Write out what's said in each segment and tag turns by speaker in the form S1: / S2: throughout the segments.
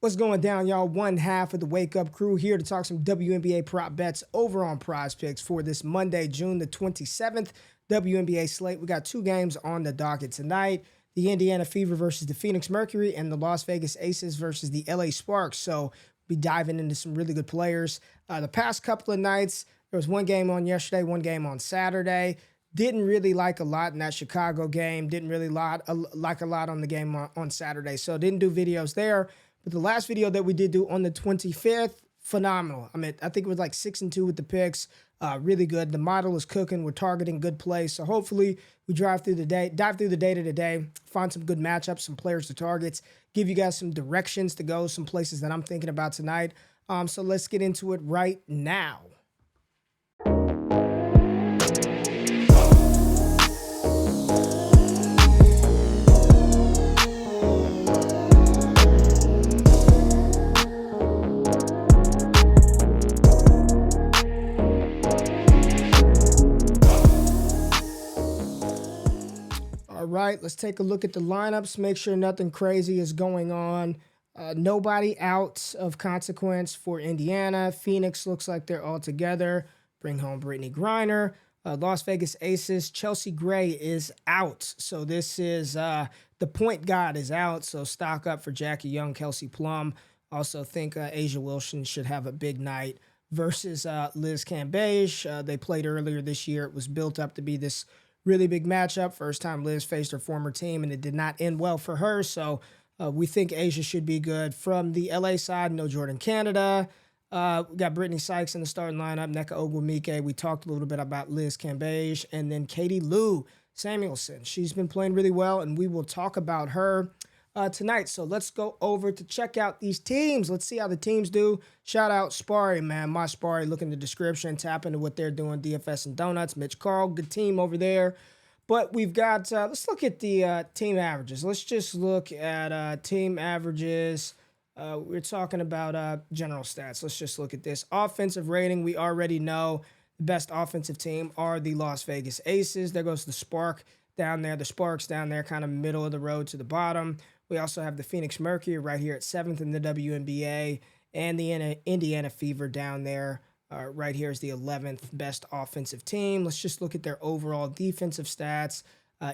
S1: What's going down, y'all? One half of the Wake Up Crew here to talk some WNBA prop bets over on PrizePicks for this Monday, June the 27th WNBA slate. We got two games on the docket tonight. The Indiana Fever versus the Phoenix Mercury and the Las Vegas Aces versus the LA Sparks. So we'll be diving into some really good players. The past couple of nights, there was one game on yesterday, one game on Saturday. Didn't really like a lot in that Chicago game. Didn't really like a lot on the game on Saturday. So didn't do videos there. But the last video that we did do on the 25th, phenomenal. I mean, I think it was like 6-2 with the picks. Really good. The model is cooking. We're targeting good plays. So hopefully we dive through the data today, find some good matchups, some players to targets, give you guys some directions to go, some places that I'm thinking about tonight. So let's get into it right now. All right, let's take a look at the lineups, make sure nothing crazy is going on. Nobody out of consequence for Indiana. Phoenix looks like they're all together. Bring home Brittany Griner. Las Vegas Aces, Chelsea Gray is out. So this is the point guard is out. So stock up for Jackie Young, Kelsey Plum. Also think A'ja Wilson should have a big night versus Liz Cambage. They played earlier this year. It was built up to be this really big matchup. First time Liz faced her former team, and it did not end well for her. So we think A'ja should be good. From the LA side, no Jordan Canada. We got Brittany Sykes in the starting lineup, Nneka Ogwumike. We talked a little bit about Liz Cambage. And then Lou Samuelson. She's been playing really well, and we will talk about her tonight. So let's go over to check out these teams. Let's see how the teams do. Shout out Sparry, man. My Sparry, look in the description. Tap into what they're doing. DFS and Donuts. Mitch Carl, good team over there. But we've got, let's look at the team averages. Let's just look at team averages. We're talking about general stats. Let's just look at this. Offensive rating, we already know the best offensive team are the Las Vegas Aces. There goes the Sparks down there, kind of middle of the road to the bottom. We also have the Phoenix Mercury right here at 7th in the WNBA, and the Indiana Fever down there. Right here is the 11th best offensive team. Let's just look at their overall defensive stats.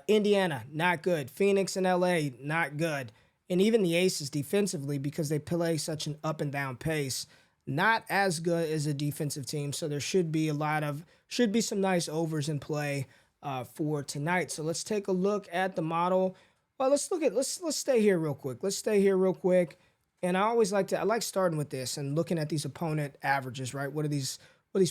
S1: Indiana, not good. Phoenix and LA, not good. And even the Aces defensively, because they play such an up and down pace, not as good as a defensive team. So there should be some nice overs in play for tonight. So let's take a look at the model. Well, let's stay here real quick. And I like starting with this and looking at these opponent averages, right? What do these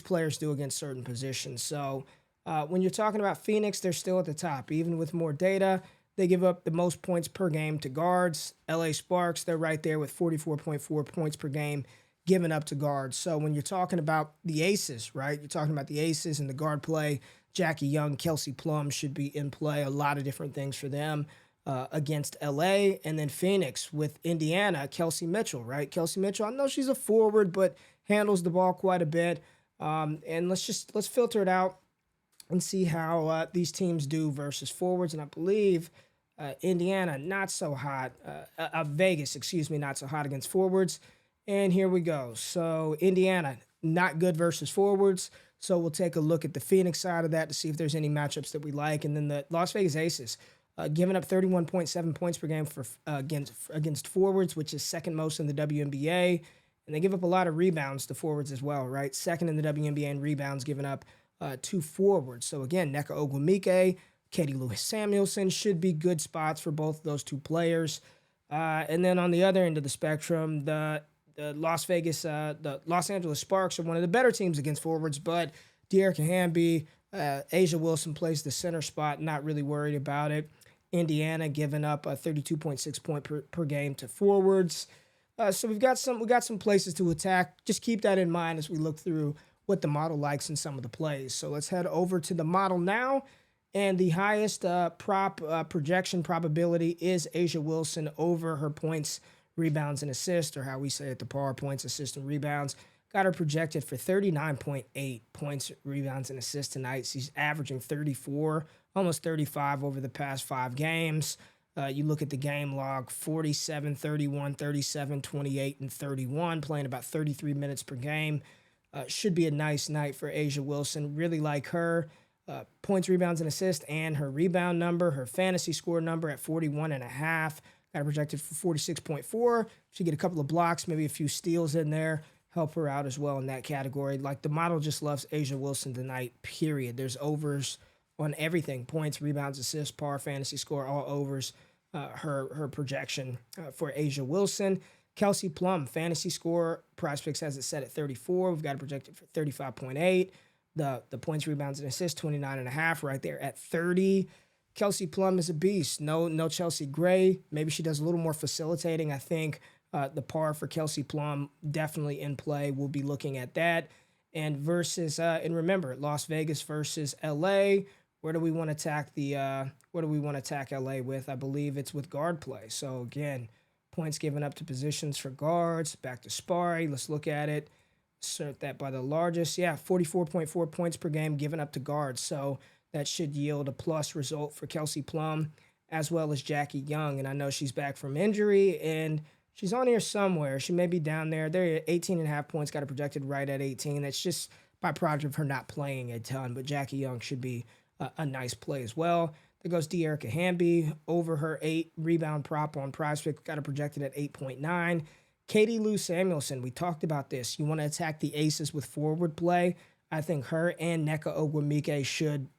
S1: players do against certain positions? So when you're talking about Phoenix, they're still at the top, even with more data. They give up the most points per game to guards. LA Sparks, they're right there with 44.4 points per game given up to guards. So when you're talking about the Aces, right? You're talking about the Aces and the guard play. Jackie Young, Kelsey Plum should be in play. A lot of different things for them against LA. And then Phoenix with Indiana, Kelsey Mitchell, right? Kelsey Mitchell, I know she's a forward, but handles the ball quite a bit. And let's filter it out and see how these teams do versus forwards. And I believe Indiana, not so hot. Vegas, not so hot against forwards. And here we go. So Indiana, not good versus forwards. So we'll take a look at the Phoenix side of that to see if there's any matchups that we like. And then the Las Vegas Aces, giving up 31.7 points per game for against forwards, which is second most in the WNBA. And they give up a lot of rebounds to forwards as well, right? Second in the WNBA in rebounds, giving up to forwards. So again, Nneka Ogwumike, Lou Samuelson should be good spots for both of those two players. And then on the other end of the spectrum, the Los Angeles Sparks are one of the better teams against forwards, but De'Arica Hamby, A'ja Wilson plays the center spot, not really worried about it. Indiana giving up a 32.6 point per game to forwards. So we got some places to attack. Just keep that in mind as we look through what the model likes in some of the plays. So let's head over to the model now. And the highest projection probability is A'ja Wilson over her points, rebounds, and assists, or how we say it, the par points, assists, and rebounds. Got her projected for 39.8 points, rebounds, and assists tonight. She's averaging 34, almost 35 over the past 5 games. You look at the game log, 47, 31, 37, 28, and 31, playing about 33 minutes per game. Should be a nice night for A'ja Wilson. Really like her. Points, rebounds, and assists, and her rebound number, her fantasy score number at 41.5. Got her projected for 46.4. She get a couple of blocks, maybe a few steals in there. Help her out as well in that category. Like, the model just loves A'ja Wilson tonight, period. There's overs on everything. Points, rebounds, assists, par, fantasy score, all overs. Her projection for A'ja Wilson. Kelsey Plum, fantasy score, PrizePicks has it set at 34. We've got it projected for 35.8. The points, rebounds, and assists, 29.5, right there at 30. Kelsey Plum is a beast. No Chelsea Gray. Maybe she does a little more facilitating. I think the par for Kelsey Plum definitely in play. We'll be looking at that. And versus and remember, Las Vegas versus LA. Where do we want to attack LA with? I believe it's with guard play. So again, points given up to positions for guards. Back to Sparry. Let's look at it. Insert that by the largest. Yeah, 44.4 points per game given up to guards. So that should yield a plus result for Kelsey Plum as well as Jackie Young. And I know she's back from injury and she's on here somewhere. She may be down there. They're at 18.5 points, got it projected right at 18. That's just by product of her not playing a ton. But Jackie Young should be a nice play as well. There goes De'Erica Hamby over her 8 rebound prop on PrizePicks, got it projected at 8.9. Lou Samuelson, we talked about this. You want to attack the aces with forward play. I think her and Nneka Ogwumike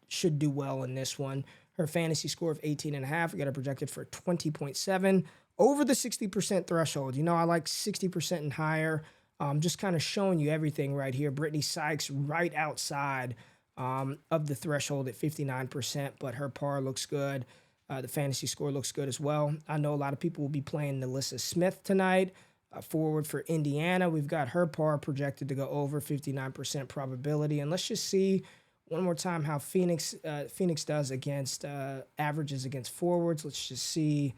S1: should do well in this one. Her fantasy score of 18.5, we got it projected for 20.7, over the 60% threshold. You know, I like 60% and higher. Just kind of showing you everything right here. Brittany Sykes right outside of the threshold at 59%, but her par looks good. The fantasy score looks good as well. I know a lot of people will be playing Nalissa Smith tonight. Forward for Indiana, we've got her par projected to go over 59% probability. And let's just see one more time how Phoenix does against averages against forwards. Let's just see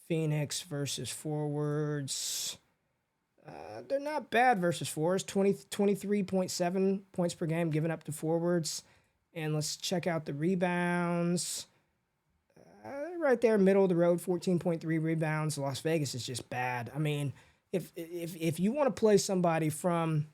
S1: Phoenix versus forwards. They're not bad versus forwards. 23.7 points per game given up to forwards. And let's check out the rebounds. Right there, middle of the road, 14.3 rebounds. Las Vegas is just bad. I mean, if you want to play somebody from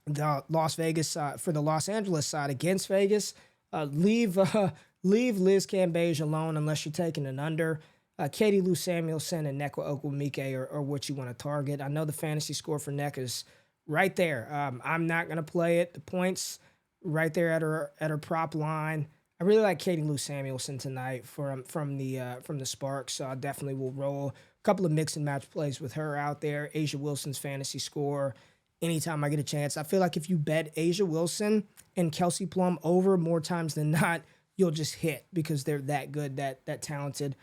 S1: the Las Vegas side, for the Los Angeles side against Vegas, leave Liz Cambage alone unless you're taking an under. Lou Samuelson and Nneka Ogwumike are what you want to target. I know the fantasy score for Nneka is right there. I'm not going to play it. The points right there at her prop line. I really like Lou Samuelson tonight from the Sparks, so I definitely will roll a couple of mix and match plays with her out there. A'ja Wilson's fantasy score anytime I get a chance. I feel like if you bet A'ja Wilson and Kelsey Plum over more times than not, you'll just hit because they're that good, that talented.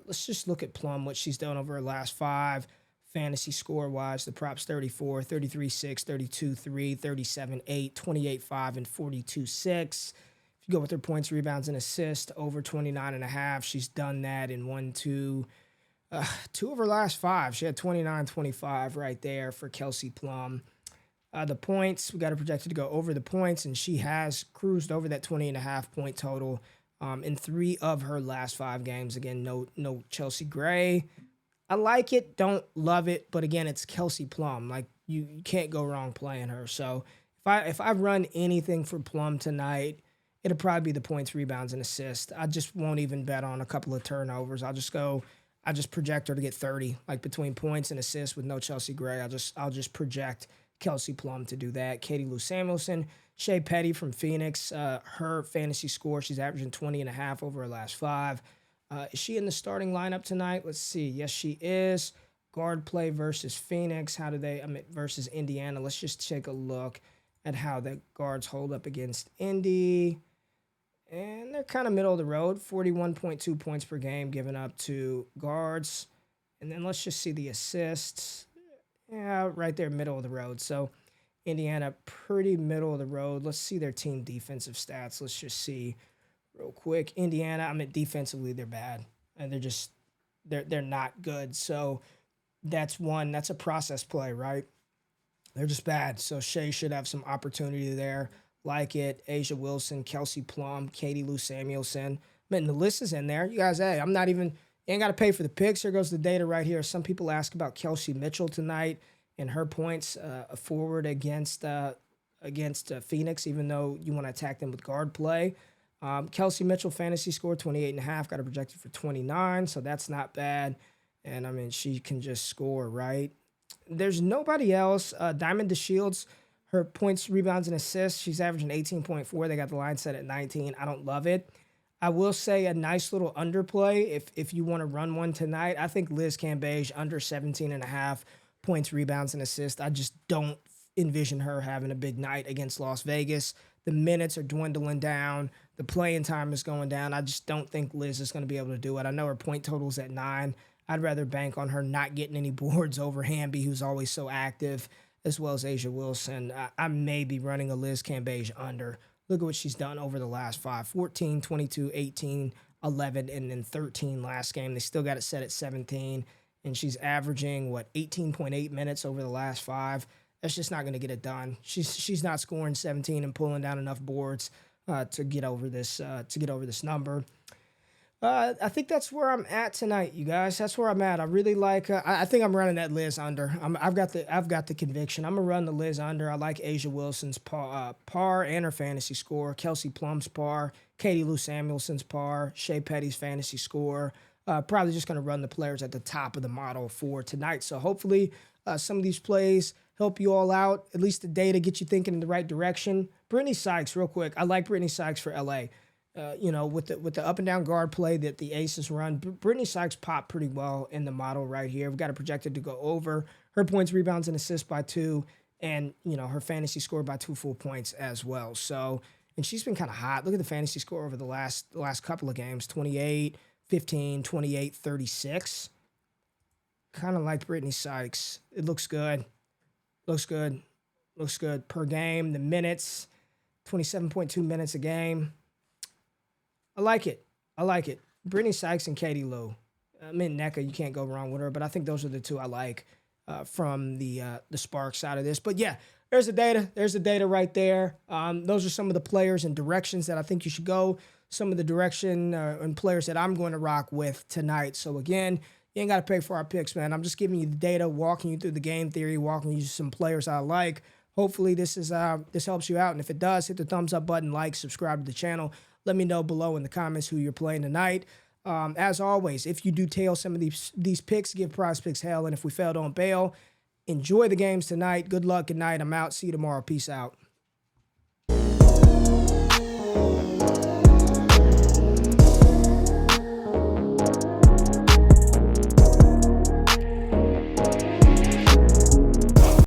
S1: Let's just look at Plum, what she's done over her last 5. Fantasy score-wise, the props 34, 33-6, 32-3, 37-8, 28-5, and 42-6. If you go with her points, rebounds, and assists, over 29.5, she's done that in 2 of her last 5. She had 29-25 right there for Kelsey Plum. The points, we got her projected to go over the points, and she has cruised over that 20.5 point total in 3 of her last 5 games. Again, no Chelsea Gray. I like it, don't love it, but again, it's Kelsey Plum. Like, you can't go wrong playing her. So if I run anything for Plum tonight, it'll probably be the points, rebounds, and assists. I just won't even bet on a couple of turnovers. I just project her to get 30, like between points and assists with no Chelsea Gray. I'll just project Kelsey Plum to do that. Lou Samuelson, Shea Petty from Phoenix, her fantasy score, she's averaging 20.5 over her last 5. Is she in the starting lineup tonight? Let's see. Yes, she is. Guard play versus Phoenix. Versus Indiana. Let's just take a look at how the guards hold up against Indy. And they're kind of middle of the road, 41.2 points per game given up to guards. And then let's just see the assists. Yeah, right there, middle of the road. So Indiana, pretty middle of the road. Let's see their team defensive stats. Let's just see real quick. Indiana, defensively, they're bad. And they're not good. So that's a process play, right? They're just bad. So Shea should have some opportunity there. Like it. A'ja Wilson, Kelsey Plum, Lou Samuelson. The list is in there. You guys, hey, I'm not even You ain't got to pay for the picks. Here goes the data right here. Some people ask about Kelsey Mitchell tonight and her points forward against Phoenix, even though you want to attack them with guard play. Kelsey Mitchell fantasy score 28.5, got a projected for 29, so that's not bad. And I mean, she can just score, right? There's nobody else. Diamond DeShields, her points, rebounds, and assists, she's averaging 18.4. They got the line set at 19. I don't love it. I will say a nice little underplay if you want to run one tonight. I think Liz Cambage under 17.5 points, rebounds, and assists. I just don't envision her having a big night against Las Vegas. The minutes are dwindling down. The playing time is going down. I just don't think Liz is going to be able to do it. I know her point total's at 9. I'd rather bank on her not getting any boards over Hamby, who's always so active, as well as Asia Wilson. I may be running a Liz Cambage under. Look at what she's done over the last 5. 14, 22, 18, 11, and then 13 last game. They still got it set at 17, and she's averaging, 18.8 minutes over the last 5. That's just not going to get it done. She's not scoring 17 and pulling down enough boards to get over this number. I think that's where I'm at tonight, you guys. That's where I'm at. I really like. I think I'm running that Liz under. I've got the conviction. I'm gonna run the Liz under. I like Asia Wilson's par and her fantasy score. Kelsey Plum's par. Katie Lou Samuelson's par. Shea Petty's fantasy score. Probably just gonna run the players at the top of the model for tonight. So hopefully some of these plays help you all out. At least the data get you thinking in the right direction. Brittany Sykes, real quick. I like Brittany Sykes for LA. With the up and down guard play that the Aces run, Brittany Sykes popped pretty well in the model right here. We've got her projected to go over. Her points, rebounds, and assists by 2, and her fantasy score by 2 full points as well. So, and she's been kind of hot. Look at the fantasy score over the last couple of games: 28, 15, 28, 36. Kind of like Brittany Sykes. It looks good. Looks good per game. The minutes, 27.2 minutes a game. I like it. Brittany Sykes and Katie Lou. I mean, NECA, you can't go wrong with her, but I think those are the two I like from the Spark side of this. But yeah, there's the data. There's the data right there. Those are some of the players and directions that I think you should go. Some of the direction and players that I'm going to rock with tonight. So again, you ain't got to pay for our picks, man. I'm just giving you the data, walking you through the game theory, walking you through some players I like. Hopefully this helps you out. And if it does, hit the thumbs up button, like, subscribe to the channel. Let me know below in the comments who you're playing tonight. As always, if you do tail some of these picks, give PrizePicks hell. And if we fail, don't bail. Enjoy the games tonight. Good luck. Good night. I'm out. See you tomorrow. Peace out.